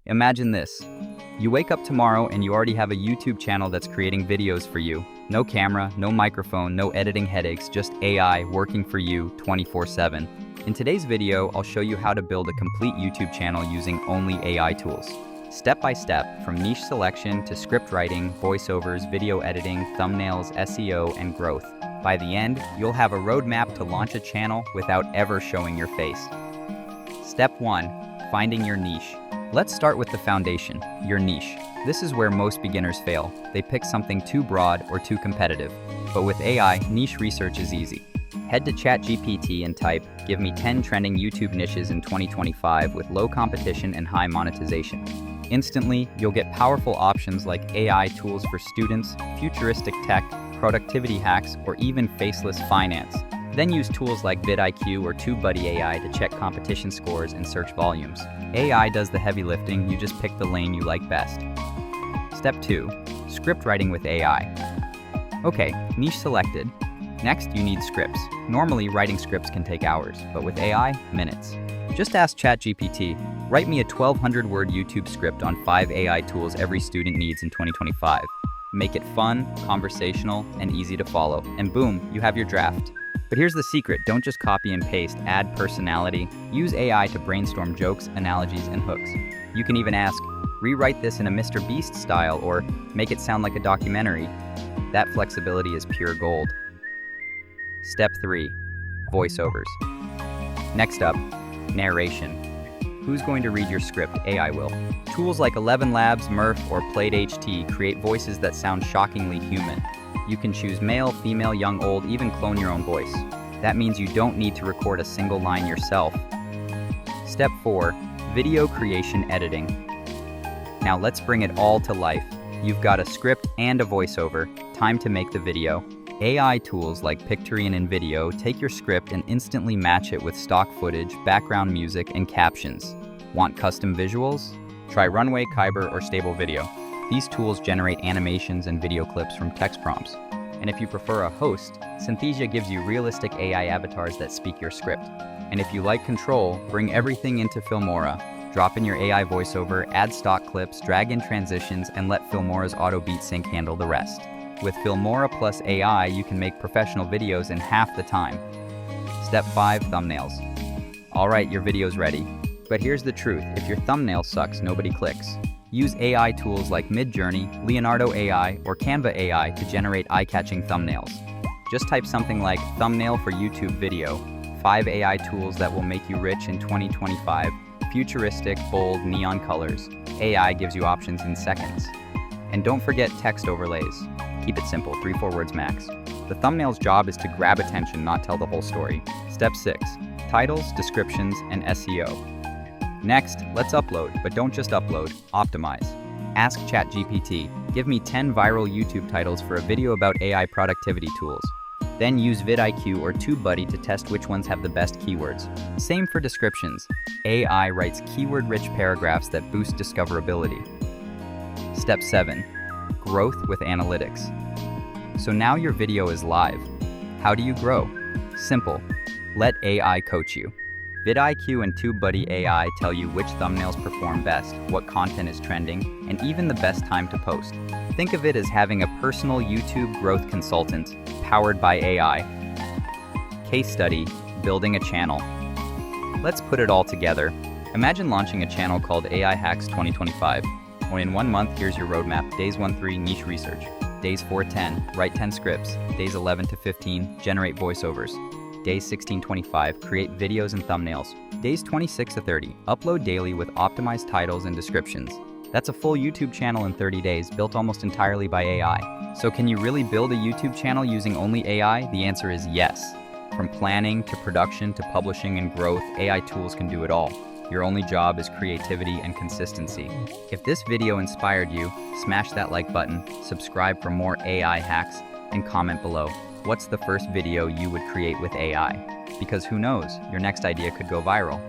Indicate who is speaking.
Speaker 1: Imagine this. You wake up tomorrow and you already have a YouTube channel that's creating videos for you. No camera, no microphone, no editing headaches, just AI working for you 24/7. In today's video, I'll show you how to build a complete YouTube channel using only AI tools. Step by step, from niche selection to script writing, voiceovers, video editing, thumbnails, SEO, and growth. By the end, you'll have a roadmap to launch a channel without ever showing your face. Step 1. Finding your niche. Let's start with the foundation, your niche. This is where most beginners fail. They pick something too broad or too competitive. But with AI, niche research is easy. Head to ChatGPT and type, "Give me 10 trending YouTube niches in 2025 with low competition and high monetization." Instantly, you'll get powerful options like AI tools for students, futuristic tech, productivity hacks, or even faceless finance. Then use tools like vidIQ or TubeBuddy AI to check competition scores and search volumes. AI does the heavy lifting, you just pick the lane you like best. Step 2. Script writing with AI. Okay, niche selected. Next, you need scripts. Normally, writing scripts can take hours, but with AI, minutes. Just ask ChatGPT, "Write me a 1,200-word YouTube script on 5 AI tools every student needs in 2025. Make it fun, conversational, and easy to follow. And boom, you have your draft. But here's the secret, don't just copy and paste, add personality. Use AI to brainstorm jokes, analogies, and hooks. You can even ask, "Rewrite this in a Mr. Beast style," or "Make it sound like a documentary." That flexibility is pure gold. Step 3. Voiceovers. Next up, narration. Who's going to read your script? AI will. Tools like 11 Labs, Murph, or Plate.ht create voices that sound shockingly human. You can choose male, female, young, old, even clone your own voice. That means you don't need to record a single line yourself. Step 4. Video creation editing. Now let's bring it all to life. You've got a script and a voiceover. Time to make the video. AI tools like Pictorian and Video take your script and instantly match it with stock footage, background music, and captions. Want custom visuals? Try Runway, Kyber, or Stable Video. These tools generate animations and video clips from text prompts. And if you prefer a host, Synthesia gives you realistic AI avatars that speak your script. And if you like control, bring everything into Filmora. Drop in your AI voiceover, add stock clips, drag in transitions, and let Filmora's auto beat sync handle the rest. With Filmora plus AI, you can make professional videos in half the time. Step 5. Thumbnails. Alright, your video's ready. But here's the truth, if your thumbnail sucks, nobody clicks. Use AI tools like Midjourney, Leonardo AI, or Canva AI to generate eye-catching thumbnails. Just type something like "thumbnail for YouTube video," 5 AI tools that will make you rich in 2025, futuristic, bold, neon colors. AI gives you options in seconds. And don't forget text overlays. Keep it simple, 3-4 words max. The thumbnail's job is to grab attention, not tell the whole story. Step 6. Titles, descriptions, and SEO. Next, let's upload, but don't just upload, optimize. Ask ChatGPT, "Give me 10 viral YouTube titles for a video about AI productivity tools." Then use vidIQ or TubeBuddy to test which ones have the best keywords. Same for descriptions. AI writes keyword-rich paragraphs that boost discoverability. Step 7. Growth with analytics. So now your video is live. How do you grow? Simple. Let AI coach you. vidIQ and TubeBuddy AI tell you which thumbnails perform best, what content is trending, and even the best time to post. Think of it as having a personal YouTube growth consultant powered by AI. Case study, building a channel. Let's put it all together. Imagine launching a channel called AI Hacks 2025. Or in 1 month, here's your roadmap. Days 1-3, niche research. Days 4-10, write 10 scripts. Days 11-15, generate voiceovers. Days 16-25, create videos and thumbnails. Days 26-30, upload daily with optimized titles and descriptions. That's a full YouTube channel in 30 days, built almost entirely by AI. So can you really build a YouTube channel using only AI? The answer is yes. From planning to production to publishing and growth, AI tools can do it all. Your only job is creativity and consistency. If this video inspired you, smash that like button, subscribe for more AI hacks, and comment below. What's the first video you would create with AI? Because who knows, your next idea could go viral.